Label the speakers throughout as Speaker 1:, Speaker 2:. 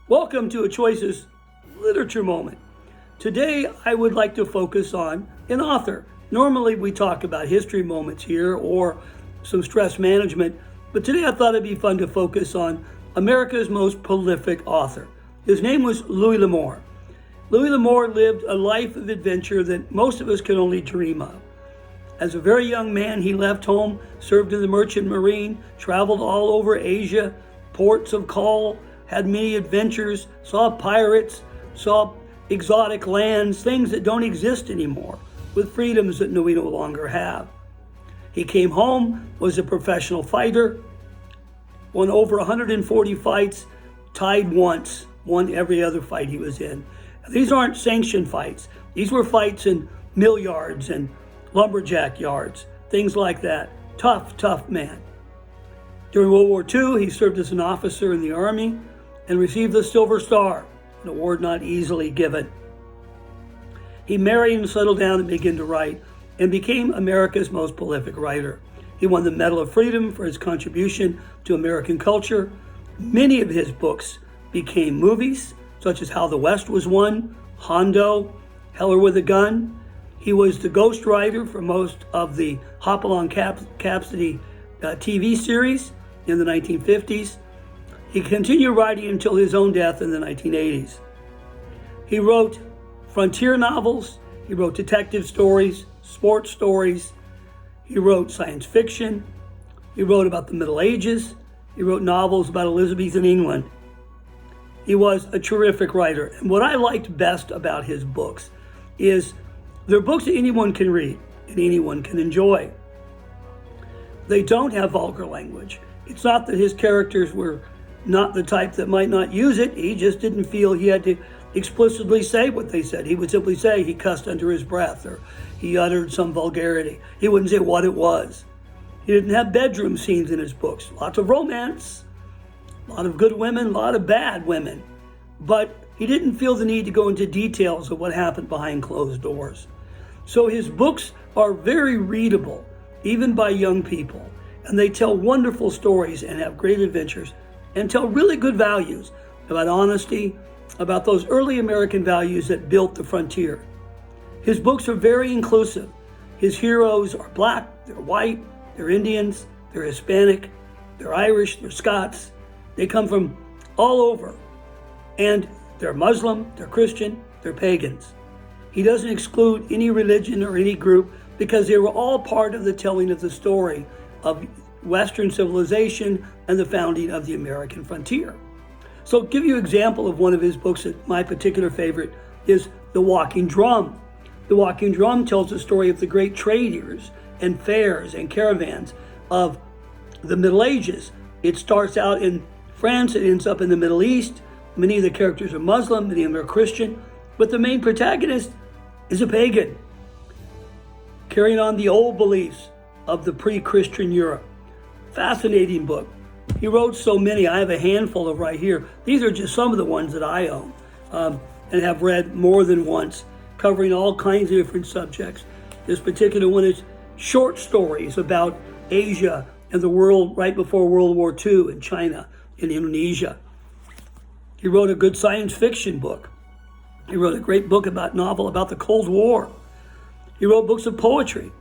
Speaker 1: Welcome to a Choices Literature Moment. Today I would like to focus on an author. Normally we talk about history moments here or some stress management, but today I thought it'd be fun to focus on America's most prolific author. His name was Louis L'Amour. Louis L'Amour lived a life of adventure that most of us can only dream of. As a very young man, he left home, served in the Merchant Marine, traveled all over Asia, ports of call, had many adventures, saw pirates, saw exotic lands, things that don't exist anymore, with freedoms that we no longer have. He came home, was a professional fighter, won over 140 fights, tied once, won every other fight he was in. These aren't sanctioned fights. These were fights in mill yards and lumberjack yards, things like that. Tough man. During World War II, he served as an officer in the Army and received the Silver Star, an award not easily given. He married and settled down and began to write and became America's most prolific writer. He won the Medal of Freedom for his contribution to American culture. Many of his books became movies, such as How the West Was Won, Hondo, Heller with a Gun. He was the ghostwriter for most of the Hopalong Capsidy TV series in the 1950s. He continued writing until his own death in the 1980s. He wrote frontier novels, he wrote detective stories, sports stories, he wrote science fiction, he wrote about the Middle Ages, he wrote novels about Elizabethan England. He was a terrific writer, and what I liked best about his books is they're books that anyone can read and anyone can enjoy. They don't have vulgar language. It's not that his characters were not the type that might not use it. He just didn't feel he had to explicitly say what they said. He would simply say he cussed under his breath or he uttered some vulgarity. He wouldn't say what it was. He didn't have bedroom scenes in his books. Lots of romance, a lot of good women, a lot of bad women. But he didn't feel the need to go into details of what happened behind closed doors. So his books are very readable, even by young people. And they tell wonderful stories and have great adventures and tell really good values about honesty, about those early American values that built the frontier. His books are very inclusive. His heroes are black, they're white, they're Indians, they're Hispanic, they're Irish, they're Scots. They come from all over. And they're Muslim, they're Christian, they're pagans. He doesn't exclude any religion or any group because they were all part of the telling of the story of Western civilization and the founding of the American frontier. So I'll give you an example of one of his books that my particular favorite is The Walking Drum. The Walking Drum tells the story of the great traders and fairs and caravans of the Middle Ages. It starts out in France, it ends up in the Middle East. Many of the characters are Muslim, many of them are Christian, but the main protagonist is a pagan, carrying on the old beliefs of the pre-Christian Europe. Fascinating book. He wrote so many. I have a handful of right here. These are just some of the ones that I own and have read more than once, covering all kinds of different subjects. This particular one is short stories about Asia and the world right before World War II in China and Indonesia. He wrote a good science fiction book. He wrote a great novel about the Cold War. He wrote books of poetry.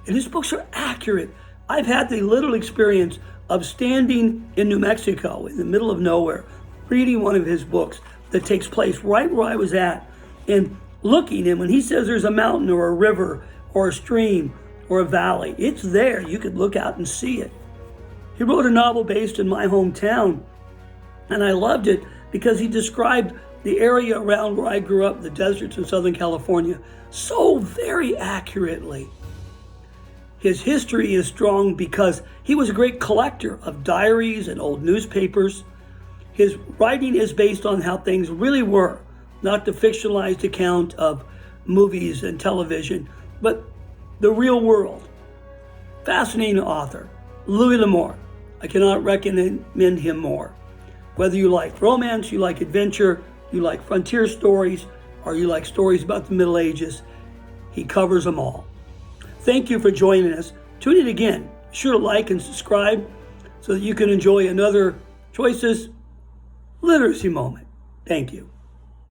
Speaker 1: And his books are accurate. I've had the little experience of standing in New Mexico in the middle of nowhere, reading one of his books that takes place right where I was at and looking. And when he says there's a mountain or a river or a stream or a valley, it's there. You could look out and see it. He wrote a novel based in my hometown, and I loved it because he described the area around where I grew up, the deserts in Southern California, so very accurately. His history is strong because he was a great collector of diaries and old newspapers. His writing is based on how things really were, not the fictionalized account of movies and television, but the real world. Fascinating author, Louis L'Amour. I cannot recommend him more. Whether you like romance, you like adventure, you like frontier stories, or you like stories about the Middle Ages, he covers them all. Thank you for joining us. Tune in again. Be sure to like and subscribe so that you can enjoy another Choices Literacy Moment. Thank you.